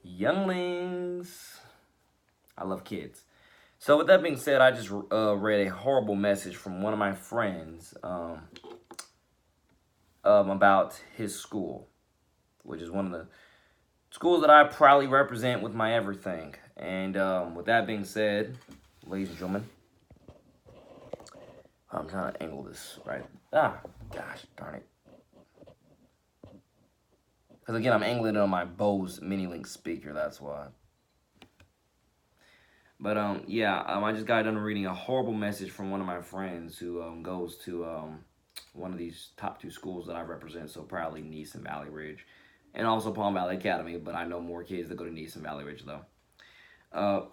younglings. I love kids. So with that being said, I just read a horrible message from one of my friends about his school, which is one of the schools that I proudly represent with my everything. And with that being said, ladies and gentlemen, I'm trying to angle this right. Gosh, darn it. Because again, I'm angling it on my Bose Mini-Link speaker, that's why. But I just got done reading a horrible message from one of my friends who goes to one of these top two schools that I represent so proudly, Nice and Valley Ridge, and also Palm Valley Academy. But I know more kids that go to Nice and Valley Ridge though.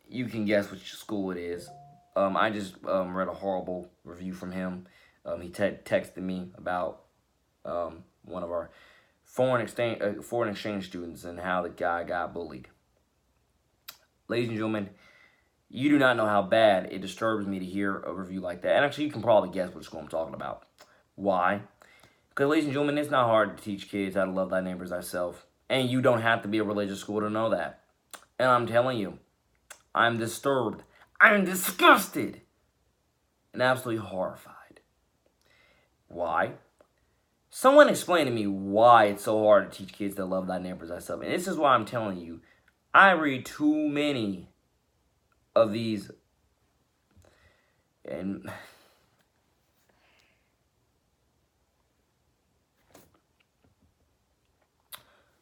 You can guess which school it is. I just read a horrible review from him. He texted me about one of our foreign exchange students and how the guy got bullied. Ladies and gentlemen, you do not know how bad it disturbs me to hear a review like that. And actually, you can probably guess which school I'm talking about. Why? Because, ladies and gentlemen, it's not hard to teach kids how to love thy neighbor as thyself. And you don't have to be a religious school to know that. And I'm telling you, I'm disturbed. I'm disgusted. And absolutely horrified. Why? Someone explain to me why it's so hard to teach kids to love thy neighbor as thyself. And this is why I'm telling you, I read too many of these, and the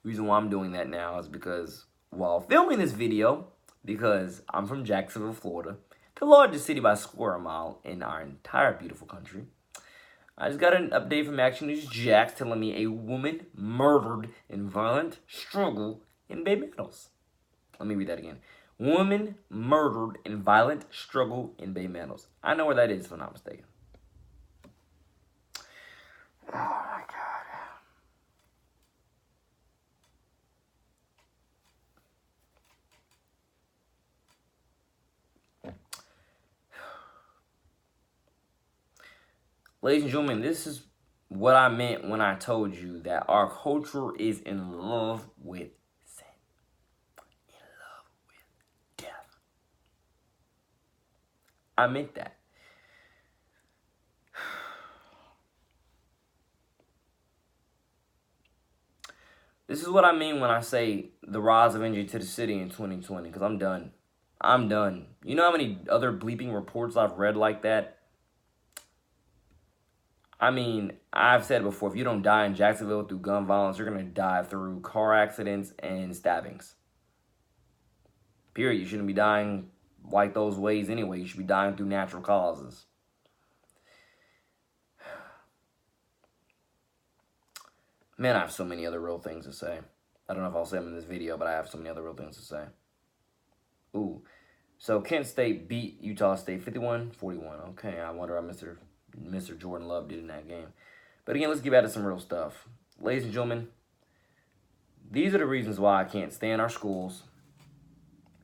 reason why I'm doing that now is because while filming this video, because I'm from Jacksonville, Florida, the largest city by square mile in our entire beautiful country, I just got an update from Action News Jax telling me a woman murdered in violent struggle in Bay Meadows. Let me read that again. Woman murdered in violent struggle in Bay Meadows. I know where that is, if I'm not mistaken. Oh, my God. Ladies and gentlemen, this is what I meant when I told you that our culture is in love with sin. In love with death. I meant that. This is what I mean when I say the rise of NJ to the city in 2020, because I'm done. I'm done. You know how many other bleeping reports I've read like that? I mean, I've said it before, if you don't die in Jacksonville through gun violence, you're going to die through car accidents and stabbings. Period. You shouldn't be dying like those ways anyway. You should be dying through natural causes. Man, I have so many other real things to say. I don't know if I'll say them in this video, but I have so many other real things to say. Ooh. So, Kent State beat Utah State 51-41. Okay, I wonder how Mr. Jordan Love did in that game. But again, let's get back to some real stuff. Ladies and gentlemen, these are the reasons why I can't stand our schools.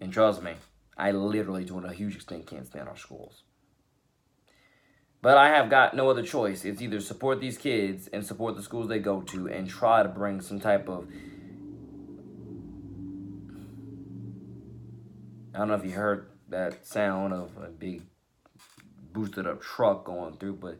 And trust me, I literally, to a huge extent, can't stand our schools. But I have got no other choice. It's either support these kids and support the schools they go to and try to bring some type of... I don't know if you heard that sound of a big boosted up truck going through, but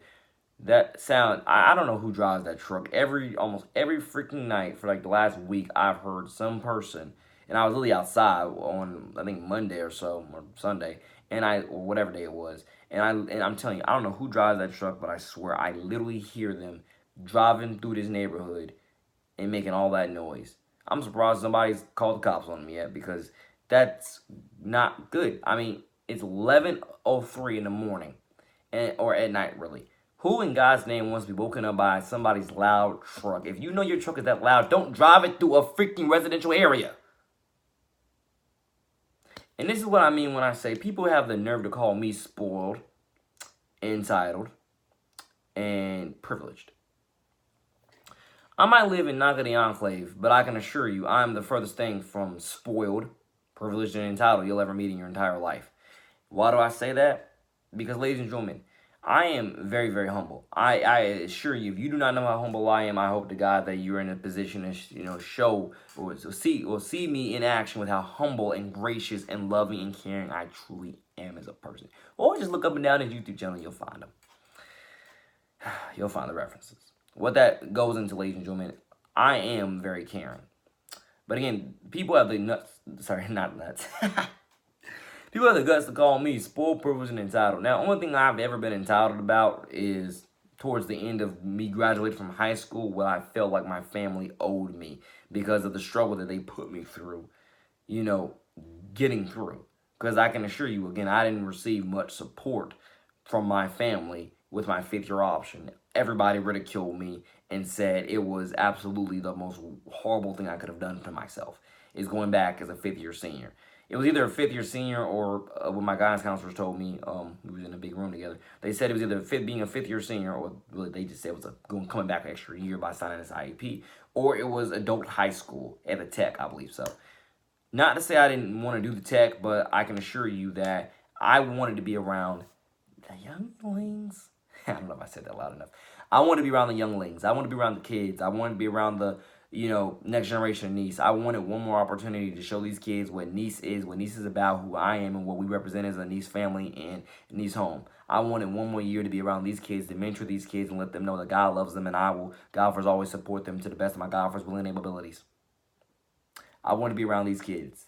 that sound, I don't know who drives that truck. Almost every freaking night for like the last week, I've heard some person, and I was really outside on, I think, Monday or so, or Sunday, or whatever day it was, and I'm telling you, I don't know who drives that truck, but I swear I literally hear them driving through this neighborhood and making all that noise. I'm surprised nobody's called the cops on me yet, because that's not good. I mean, it's 11:03 in the morning, or at night, really. Who in God's name wants to be woken up by somebody's loud truck? If you know your truck is that loud, don't drive it through a freaking residential area. And this is what I mean when I say people have the nerve to call me spoiled, entitled, and privileged. I might live in Naga the Enclave, but I can assure you I'm the furthest thing from spoiled, privileged, and entitled you'll ever meet in your entire life. Why do I say that? Because, ladies and gentlemen, I am very, very humble. I assure you, if you do not know how humble I am, I hope to God that you're in a position to, show or see me in action with how humble and gracious and loving and caring I truly am as a person. Or just look up and down his YouTube channel, you'll find them. You'll find the references. What that goes into, ladies and gentlemen, I am very caring. But again, people have the nuts. Sorry, not nuts. People have the guts to call me spoiled, privileged, and entitled. Now, only thing I've ever been entitled about is towards the end of me graduating from high school, what I felt like my family owed me because of the struggle that they put me through, getting through. Because I can assure you, again, I didn't receive much support from my family with my fifth year option. Everybody ridiculed me and said it was absolutely the most horrible thing I could have done to myself, is going back as a fifth year senior. It was either a fifth year senior or what my guidance counselors told me. We was in a big room together. They said it was either being a fifth year senior, or really they just said it was coming back an extra year by signing this IEP, or it was adult high school at the tech, I believe so. Not to say I didn't want to do the tech, but I can assure you that I wanted to be around the younglings. I don't know if I said that loud enough. I want to be around the younglings. I want to be around the kids. I want to be around the, next generation of Nice. I wanted one more opportunity to show these kids what Nice is about, who I am, and what we represent as a Nice family and Nice home. I wanted one more year to be around these kids, to mentor these kids, and let them know that God loves them, and I will, God first, always support them to the best of my God first will and abilities. I want to be around these kids,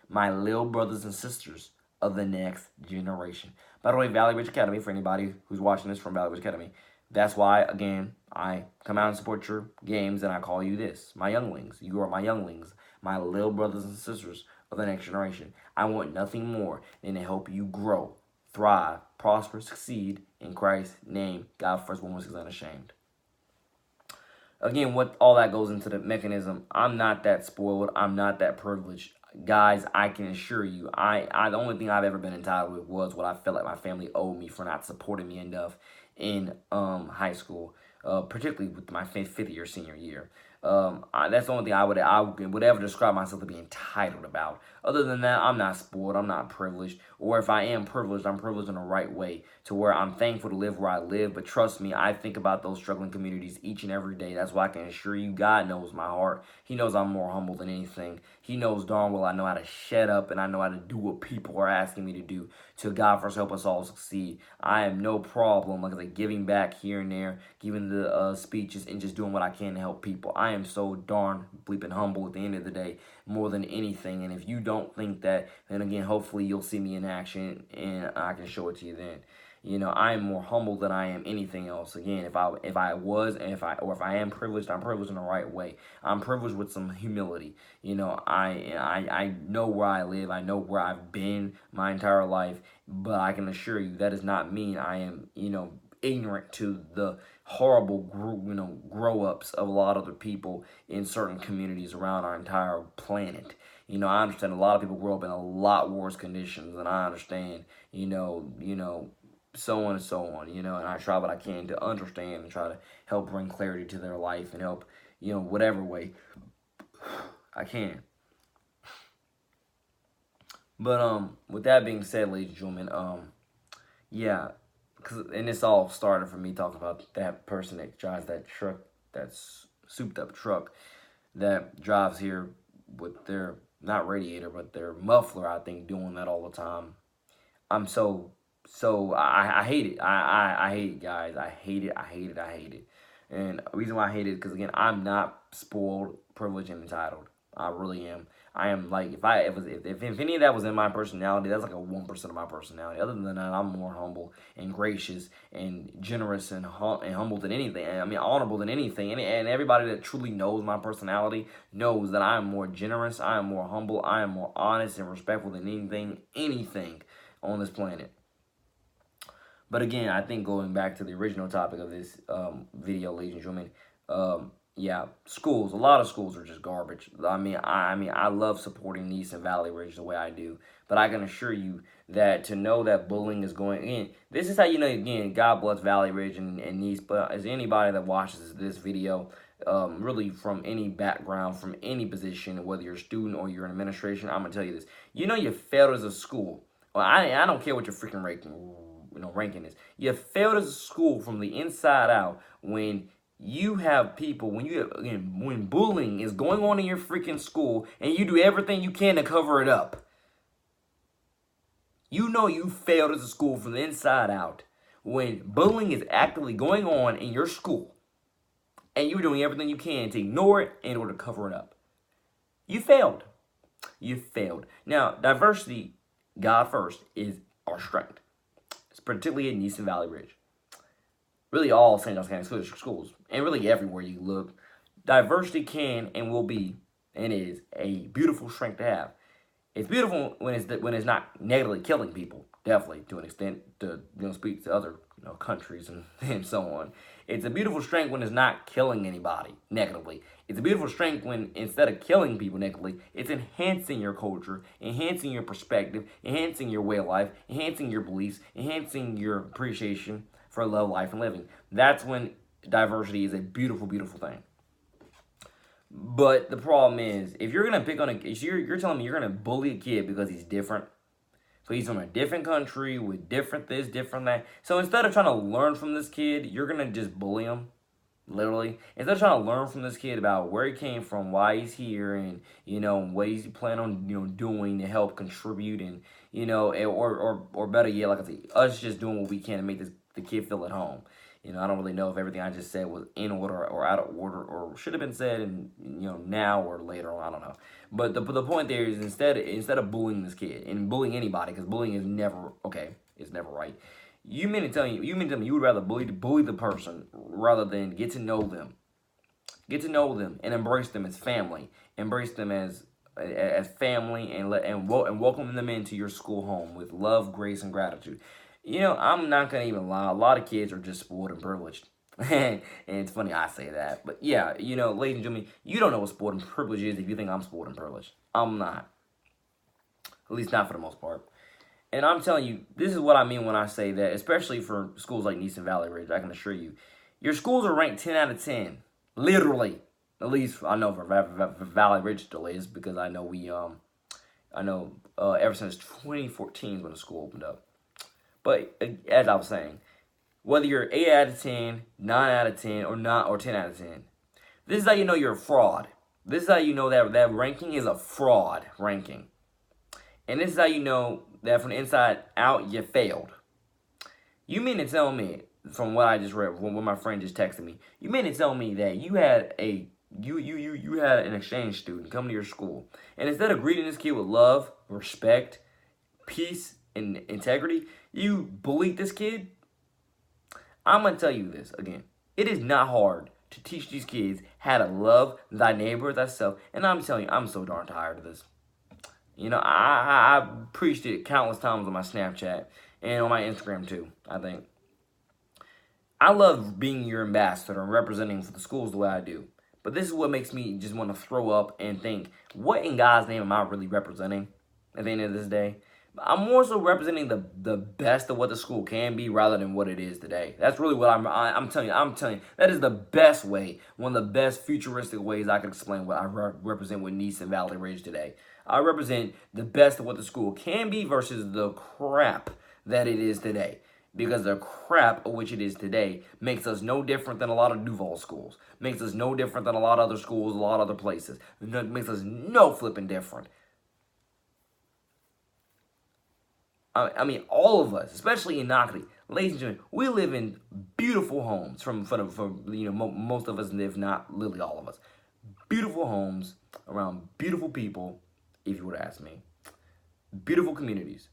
my little brothers and sisters of the next generation. By the way, Valley Ridge Academy, for anybody who's watching this from Valley Ridge Academy, that's why, again, I come out and support your games, and I call you this, my younglings. You are my younglings, my little brothers and sisters of the next generation. I want nothing more than to help you grow, thrive, prosper, succeed in Christ's name. God first, woman is unashamed. Again, what all that goes into the mechanism, I'm not that spoiled. I'm not that privileged. Guys, I can assure you, the only thing I've ever been entitled with was what I felt like my family owed me for not supporting me enough in high school, particularly with my fifth year senior year. That's the only thing I would ever describe myself to be entitled about. Other than that, I'm not spoiled. I'm not privileged. Or if I am privileged, I'm privileged in the right way, to where I'm thankful to live where I live. But trust me, I think about those struggling communities each and every day. That's why I can assure you, God knows my heart. He knows I'm more humble than anything. He knows darn well I know how to shut up, and I know how to do what people are asking me to do. To God first help us all succeed. I have no problem, like I said, giving back here and there, giving the speeches, and just doing what I can to help people. I am so darn bleeping humble at the end of the day, more than anything. And if you don't think that, then again, hopefully you'll see me in action, and I can show it to you then. I am more humble than I am anything else. Again, if I am privileged, I'm privileged in the right way. I'm privileged with some humility. I know where I live. I know where I've been my entire life, but I can assure you that does not mean I am, ignorant to the horrible, grow-ups of a lot of the people in certain communities around our entire planet. I understand a lot of people grow up in a lot worse conditions, and I understand, so on and so on, and I try what I can to understand and try to help bring clarity to their life and help, whatever way I can. But with that being said, ladies and gentlemen, yeah, and this all started from me talking about that person that drives that truck, that souped up truck that drives here with their, not radiator, but their muffler, I think, doing that all the time. I'm I hate it. I hate it, guys. I hate it. I hate it. I hate it. And the reason why I hate it is because, again, I'm not spoiled, privileged, and entitled. I really am. I am like, if any of that was in my personality, that's like a 1% of my personality. Other than that, I'm more humble and gracious and generous and humble than anything. I mean, honorable than anything. And everybody that truly knows my personality knows that I am more generous, I am more humble, I am more honest and respectful than anything on this planet. But again, I think going back to the original topic of this video, ladies and gentlemen, yeah, schools. A lot of schools are just garbage. I love supporting Nice and Valley Ridge the way I do, but I can assure you that to know that bullying is going in, this is how you know, again, God bless Valley Ridge and Nice. But as anybody that watches this video, really from any background, from any position, whether you're a student or you're in administration, I'm gonna tell you this: you failed as a school. Well, I don't care what your freaking ranking. ranking this. You failed as a school from the inside out when you have people, when bullying is going on in your freaking school and you do everything you can to cover it up. You know you failed as a school from the inside out when bullying is actively going on in your school and you're doing everything you can to ignore it in order to cover it up. You failed. You failed. Now, diversity, God first, is our strength. It's particularly in East and Valley Ridge. Really all St. Johns County schools, and really everywhere you look, diversity can and will be and is a beautiful strength to have. It's beautiful when it's not negatively killing people, definitely to an extent, to speak to other countries and so on. It's a beautiful strength when it's not killing anybody negatively. It's a beautiful strength when instead of killing people negatively, it's enhancing your culture, enhancing your perspective, enhancing your way of life, enhancing your beliefs, enhancing your appreciation for love, life, and living. That's when diversity is a beautiful, beautiful thing. But the problem is, if you're gonna pick on you're telling me you're gonna bully a kid because he's different. So he's from a different country with different this, different that. So instead of trying to learn from this kid, you're gonna just bully him, literally. Instead of trying to learn from this kid about where he came from, why he's here, and what he's planning on doing to help contribute, and or better yet, like I said, us just doing what we can to make the kid feel at home. I don't really know if everything I just said was in order or out of order or should have been said in now or later. I don't know. But the point there is instead of bullying this kid and bullying anybody, because bullying is never okay. It's never right. You mean to tell me you would rather bully the person rather than get to know them and embrace them as family, embrace them as family, and welcome them into your school home with love, grace, and gratitude. I'm not going to even lie. A lot of kids are just spoiled and privileged. And it's funny I say that. But yeah, ladies and gentlemen, you don't know what spoiled and privileged is if you think I'm spoiled and privileged. I'm not. At least not for the most part. And I'm telling you, this is what I mean when I say that, especially for schools like East and Valley Ridge, I can assure you. Your schools are ranked 10 out of 10. Literally. At least I know for Valley Ridge still is, because I know ever since 2014 when the school opened up. But as I was saying, whether you're 8 out of 10, 9 out of 10, or 10 out of 10, this is how you know you're a fraud. This is how you know that ranking is a fraud ranking. And this is how you know that from the inside out, you failed. You mean to tell me, from what I just read, from what my friend just texted me, you mean to tell me that you had you had an exchange student come to your school, and instead of greeting this kid with love, respect, peace, and integrity, you bullied this kid? I'm going to tell you this again. It is not hard to teach these kids how to love thy neighbor as thyself. And I'm telling you, I'm so darn tired of this. I preached it countless times on my Snapchat and on my Instagram too, I think. I love being your ambassador and representing for the schools the way I do. But this is what makes me just want to throw up and think, what in God's name am I really representing at the end of this day? I'm more so representing the best of what the school can be rather than what it is today. That's really what I'm telling you. That is the best way, one of the best futuristic ways I can explain what I represent with East and Valley Ridge today. I represent the best of what the school can be versus the crap that it is today. Because the crap of which it is today makes us no different than a lot of Duval schools. Makes us no different than a lot of other schools, a lot of other places. It makes us no flipping different. I mean, all of us, especially in Knockley, ladies and gentlemen, we live in beautiful homes. From most of us, if not literally all of us, beautiful homes around beautiful people. If you were to ask me, beautiful communities.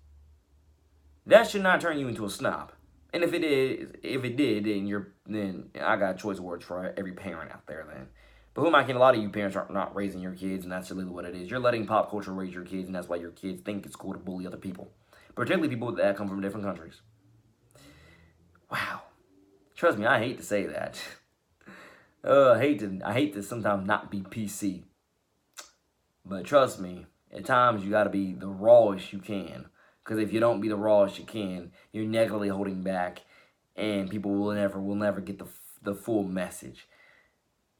That should not turn you into a snob. And if it did, then I got choice words for every parent out there. Then, but who am I kidding? A lot of you parents are not raising your kids, and that's really what it is. You're letting pop culture raise your kids, and that's why your kids think it's cool to bully other people. Particularly people that come from different countries. Wow. Trust me, I hate to say that. I hate to sometimes not be PC. But trust me, at times you gotta be the rawest you can. Because if you don't be the rawest you can, you're negatively holding back, and people will never get the full message.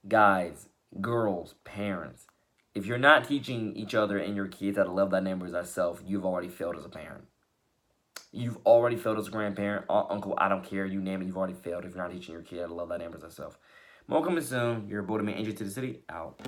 Guys, girls, parents, if you're not teaching each other and your kids how to love thy neighbor as thyself, you've already failed as a parent. You've already failed as a grandparent, aunt, uncle, I don't care, you name it, you've already failed if you're not teaching your kid how to love that neighbor as thyself. More coming soon. Your boy, man, NJ to the City, out.